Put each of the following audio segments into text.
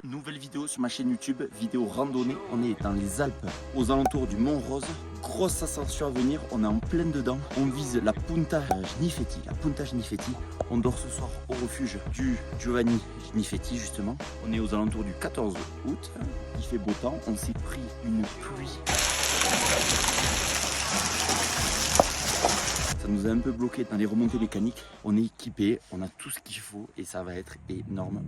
nouvelle vidéo sur ma chaîne YouTube, vidéo randonnée. On est dans les Alpes, aux alentours du Mont Rose. Grosse ascension à venir, on est en plein dedans. On vise la Punta Gnifetti. On dort ce soir au refuge du Giovanni Gnifetti justement. On est aux alentours du 14 août. Il fait beau temps, on s'est pris une pluie. Ça nous a un peu bloqué dans les remontées mécaniques. On est équipé, on a tout ce qu'il faut et ça va être énorme.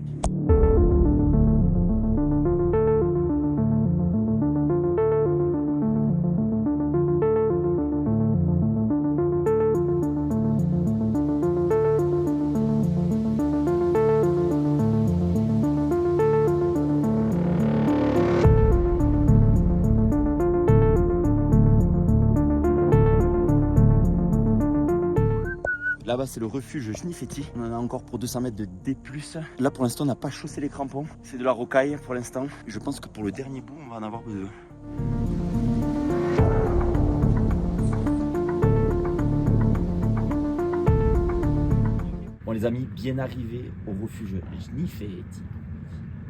Là-bas, c'est le refuge Gnifetti. On en a encore pour 200 mètres de D+. Là, pour l'instant, on n'a pas chaussé les crampons. C'est de la rocaille pour l'instant. Je pense que pour le dernier bout, on va en avoir besoin. Bon les amis, bien arrivé au refuge Gnifetti.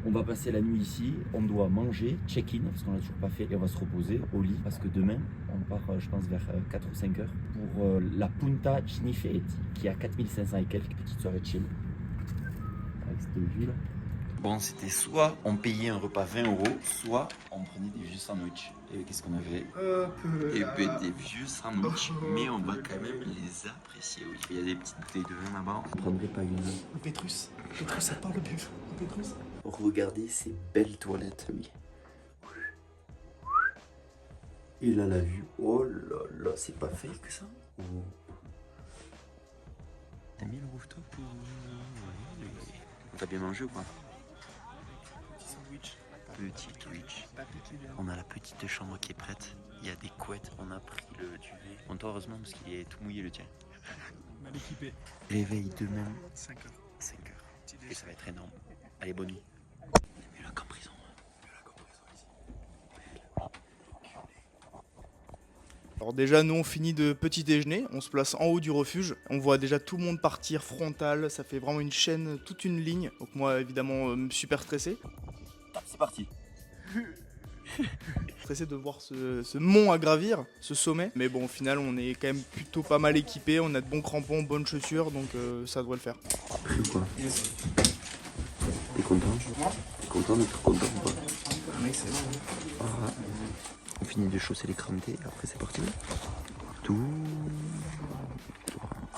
On va passer la nuit ici, on doit manger, check-in, parce qu'on l'a toujours pas fait, et on va se reposer au lit, parce que demain, on part, je pense, vers 4 ou 5 heures, pour la Punta Gnifetti, qui a 4500 et quelques petites soirées chill, avec cette vue là. Bon, c'était soit on payait un repas 20 €, soit on prenait des vieux sandwichs. Et qu'est-ce qu'on avait? Et ben des vieux sandwichs, mais on va quand même les apprécier. Oui. Il y a des petites bouteilles de vin là-bas. On prendrait pas une. Le Pétrus, ça parle le Pétrus. Regardez ces belles toilettes, oui. Et là, la vue, oh là là, c'est pas fake que ça. Oh. T'as mis le rooftop pour... T'as bien mangé ou pas? Petit sandwich. Petit Twitch. On a la petite chambre qui est prête. Il y a des couettes, on a pris le duvet. Bon, toi, heureusement, parce qu'il est tout mouillé le tien. Mal équipé. Réveil demain. 5 heures. 5 heures. Et ça va être énorme. Allez, bonne nuit. Mais la cambrison. Alors déjà, nous on finit de petit déjeuner, on se place en haut du refuge, on voit déjà tout le monde partir frontal, ça fait vraiment une chaîne, toute une ligne. Donc moi évidemment super stressé. C'est parti. Stressé de voir ce mont à gravir, ce sommet. Mais bon au final on est quand même plutôt pas mal équipé, on a de bons crampons, bonnes chaussures, donc ça devrait le faire. Prêt ou quoi? T'es content? T'es content d'être content ou pas? Oui, c'est bon. On finit de chausser les crampés, après c'est parti. Tout.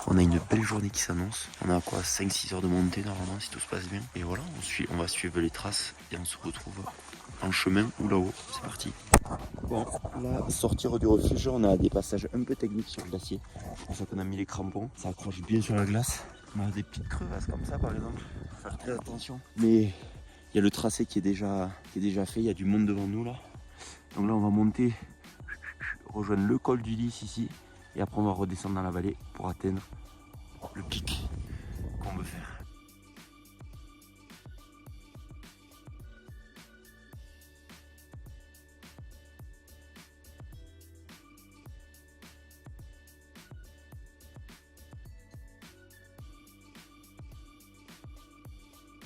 On a une belle journée qui s'annonce. On a quoi, 5-6 heures de montée normalement si tout se passe bien. Et voilà, on va suivre les traces et on se retrouve en chemin ou là-haut. C'est parti. Bon, là, sortir du refuge, on a des passages un peu techniques sur le glacier. C'est pour ça qu'on a mis les crampons. Ça accroche bien sur la glace. On a des petites crevasses comme ça par exemple. Faut faire très attention. Mais il y a le tracé qui est déjà fait. Il y a du monde devant nous là. Donc là on va monter, rejoindre le col du Lys ici. Et après on va redescendre dans la vallée pour atteindre le pic qu'on veut faire.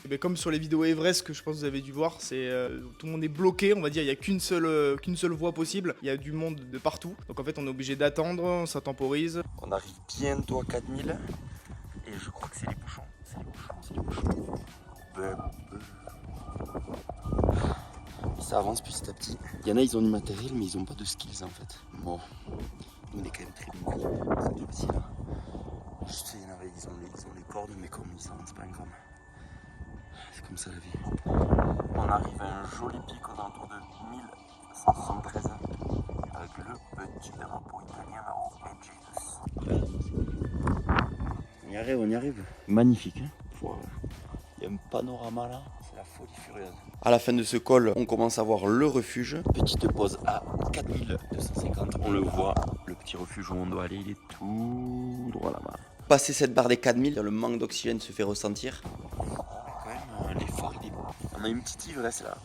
Et bien, comme sur les vidéos Everest que je pense que vous avez dû voir, c'est tout le monde est bloqué, on va dire, il n'y a qu'une seule voie possible, il y a du monde de partout, donc en fait on est obligé d'attendre, ça temporise. On arrive bientôt à 4000 et je crois que c'est les bouchons, Ça avance petit à petit. Il y en a, ils ont du matériel mais ils ont pas de skills en fait. Bon, nous on est quand même très bien pris, c'est tout petit là. Je sais, il y en a, ils ont les cordes mais comme ils avancent pas un gramme. C'est comme ça la vie. On arrive à un joli pic aux alentours de 1173 avec le petit drapeau italien là-haut. On y arrive. Magnifique. Hein. Il y a un panorama là, c'est la folie furieuse. À la fin de ce col, on commence à voir le refuge. Petite pause à 4250. On le voit, le petit refuge où on doit aller, il est tout droit là-bas. Passer cette barre des 4000, le manque d'oxygène se fait ressentir. L'effort il est bon. On a une petite ivresse là.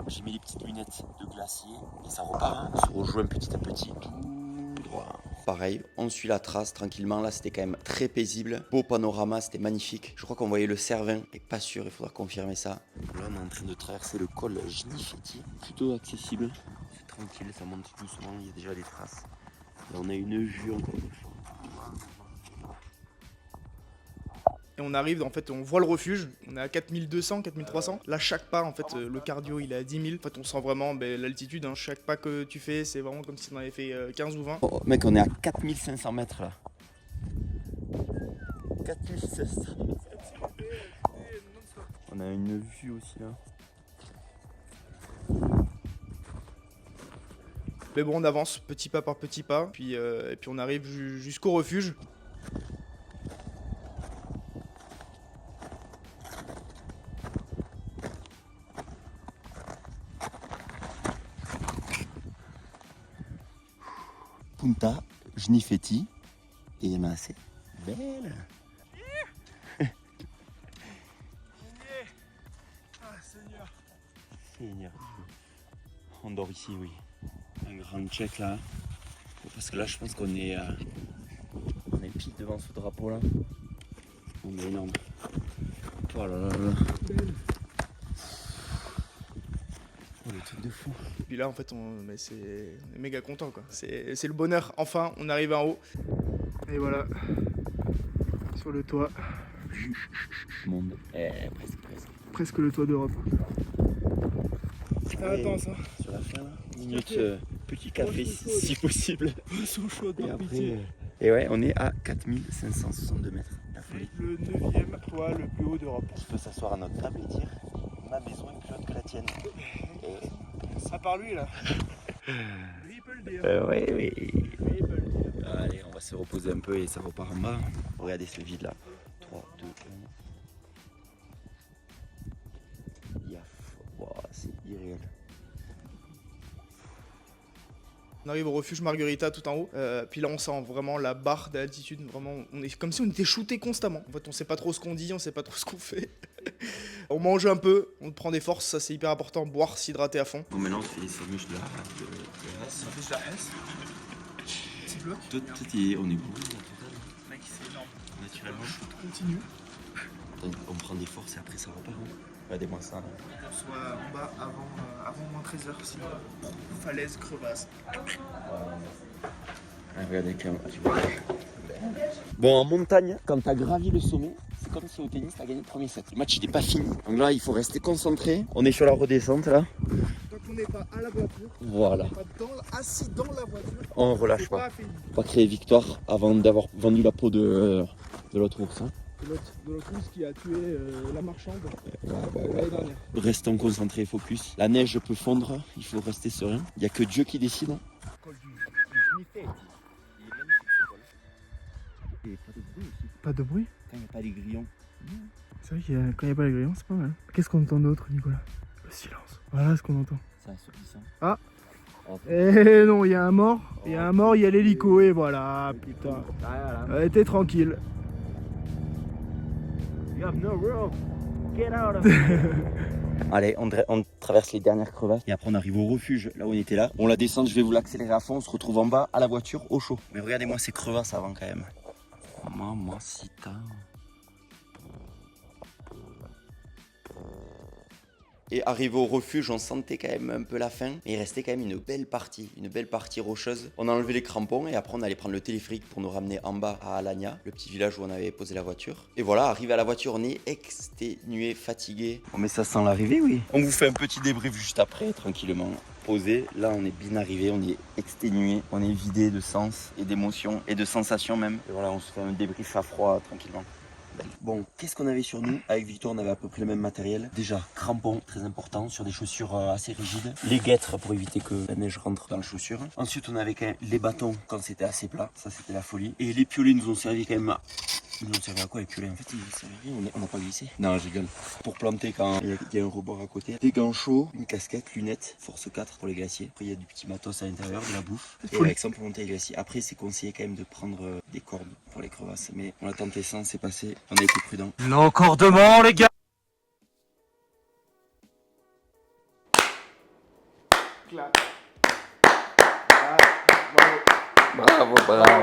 J'ai mis les petites lunettes de glacier et ça repart. On se rejoint petit à petit. Tout droit. Pareil, on suit la trace tranquillement. Là, c'était quand même très paisible. Beau panorama, c'était magnifique. Je crois qu'on voyait le Cervin, mais pas sûr, il faudra confirmer ça. Là, on est en train de traverser le col Gnifetti. Plutôt accessible. C'est tranquille, ça monte doucement, il y a déjà des traces. Là, on a une vue encore une fois. Et on arrive, en fait, on voit le refuge, on est à 4200, 4300. Là, chaque pas, en fait, le cardio, il est à 10 000. En fait, on sent vraiment l'altitude, hein. Chaque pas que tu fais, c'est vraiment comme si on avait fait 15 ou 20. Oh, mec, on est à 4500 mètres là. 4500. On a une vue aussi là. Mais bon, on avance petit pas par petit pas, et puis on arrive jusqu'au refuge. Punta Gnifetti. Et ben c'est belle. Seigneur. On dort ici, oui. Un grand check là. Parce que là, je pense qu'on est pile devant ce drapeau là. On est énorme. Oh là là là. Oh, le truc de fou. Puis là, en fait, on est méga content, quoi. C'est le bonheur. Enfin, on arrive en haut. Et voilà. Sur le toit. Monde. Presque le toit d'Europe. Ça attend ça. Sur la fin là. Minute, petit café si possible. Ils sont chauds, Et après. Et ouais, on est à 4562 mètres. La folie. Le 9e toit le plus haut d'Europe. On peut s'asseoir à notre table et dire ma maison est plus haute que la tienne. À part lui là. Lui il peut le dire. Oui. Lui il peut le dire. Allez, on va se reposer un peu et ça repart en bas. Regardez ce vide là. 3, 2, 1. Yaf. Wow, c'est irréel. On arrive au refuge Margarita tout en haut, puis là on sent vraiment la barre d'altitude, vraiment, on est comme si on était shooté constamment. En fait on sait pas trop ce qu'on dit, on sait pas trop ce qu'on fait. On mange un peu, on prend des forces, ça c'est hyper important, boire, s'hydrater à fond. Bon, maintenant on fait les sandwichs de la S. On fait de la S. Petit bloc. Tout est, on est bourré en total. Mec c'est énorme. Naturellement. Shoot continue. On prend des forces et après ça repart. Regardez-moi ça. On soit en bas avant moins 13h, sinon falaise, crevasse. Regardez tu vois. Bon, en montagne, quand t'as gravi le sommet, c'est comme si au tennis t'as gagné le premier set. Le match il est pas fini. Donc là, il faut rester concentré. On est sur la redescente là. Tant qu'on n'est pas à la voiture, Voilà. pas assis dans la voiture, On relâche pas. Faut pas créer victoire avant d'avoir vendu la peau de l'autre ours. Hein. De l'autre ours qui a tué la marchande Ouais. l'année dernière. Restons concentrés, focus. La neige peut fondre, il faut rester serein. Il n'y a que Dieu qui décide. Hein. Col du Gnifetti. Il est magnifique ce col. Et pas de bruit aussi. Pas de bruit? Quand il n'y a pas les grillons. C'est vrai qu'il quand il n'y a pas les grillons, c'est pas mal. Qu'est-ce qu'on entend d'autre, Nicolas? Le silence. Voilà ce qu'on entend. C'est assourdissant. Ah. Oh, Eh non, il y a un mort. Il y a un mort, il y a l'hélico et voilà, putain. voilà. T'es tranquille. You have no room. Get out of here. Allez, on traverse les dernières crevasses et après on arrive au refuge, là où on était là. Bon, la descente, je vais vous l'accélérer à fond, on se retrouve en bas à la voiture au chaud. Mais regardez-moi ces crevasses avant quand même. Mamacita. Et arrivé au refuge, on sentait quand même un peu la faim, mais il restait quand même une belle partie rocheuse. On a enlevé les crampons et après on allait prendre le téléphérique pour nous ramener en bas à Alagna, le petit village où on avait posé la voiture. Et voilà, arrivé à la voiture, on est exténué, fatigué. Oh, mais ça sent l'arrivée, oui. On vous fait un petit débrief juste après, tranquillement. Posé, là on est bien arrivé, on est exténué, on est vidé de sens et d'émotions et de sensations même. Et voilà, on se fait un débrief à froid tranquillement. Bon, qu'est-ce qu'on avait sur nous? Avec Victor, on avait à peu près le même matériel. Déjà, crampons, très important, sur des chaussures assez rigides. Les guêtres pour éviter que la neige rentre dans les chaussures. Ensuite, on avait quand même les bâtons quand c'était assez plat. Ça, c'était la folie. Et les piolets nous ont servi quand même à... Ils nous ont servi à quoi les piolets? En fait, ils ne servaient à rien, on n'a pas glissé. Non, je rigole. Pour planter quand il y a un rebord à côté. Des gants chauds, une casquette, lunettes, force 4 pour les glaciers. Après, il y a du petit matos à l'intérieur, de la bouffe. Et avec ça, on peut monter les glaciers. Après, c'est conseillé quand même de prendre des cordes pour les crevasses. Mais on a tenté ça, c'est passé. On a été prudent. L'encordement, les gars! Clap. Bravo, bravo.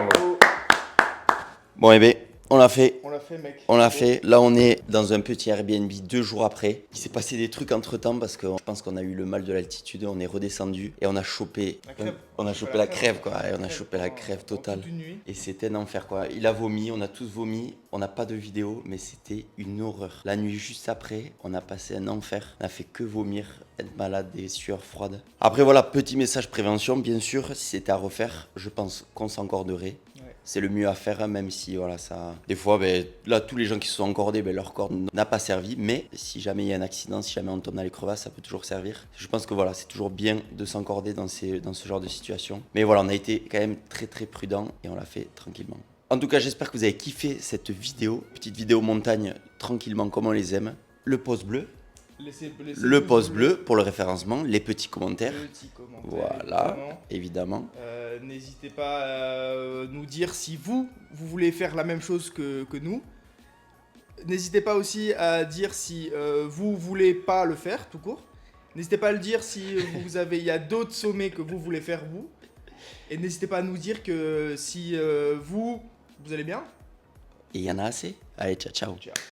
Bon, eh ben, on l'a fait. On l'a fait, mec. On l'a fait. Là, on est dans un petit Airbnb 2 jours après. Il s'est passé des trucs entre temps parce que je pense qu'on a eu le mal de l'altitude. On est redescendu et on a chopé. La crève. On a chopé la crève, quoi. Et on a chopé la crève En totale. toute une nuit. Et c'était un enfer, quoi. Il a vomi, on a tous vomi. On n'a pas de vidéo, mais c'était une horreur. La nuit juste après, on a passé un enfer. On a fait que vomir, être malade, des sueurs froides. Après, voilà, petit message prévention. Bien sûr, si c'était à refaire, je pense qu'on s'encorderait. Ouais. C'est le mieux à faire, hein, même si voilà, ça. Des fois, ben, là, tous les gens qui se sont encordés, ben, leur corde n'a pas servi. Mais si jamais il y a un accident, si jamais on tombe dans les crevasses, ça peut toujours servir. Je pense que voilà, c'est toujours bien de s'encorder dans ce genre de situation. Mais voilà, on a été quand même très très prudent et on l'a fait tranquillement. En tout cas, j'espère que vous avez kiffé cette vidéo. Petite vidéo montagne, tranquillement comme on les aime. Le pouce bleu. Laissez Le pouce bleu pour le référencement, les petits commentaires. Petit commentaire. Voilà, évidemment. N'hésitez pas à nous dire si vous voulez faire la même chose que nous. N'hésitez pas aussi à dire si vous voulez pas le faire, tout court. N'hésitez pas à le dire si il y a d'autres sommets que vous voulez faire vous. Et n'hésitez pas à nous dire que si vous allez bien. Et il y en a assez. Allez, ciao, ciao. Ciao.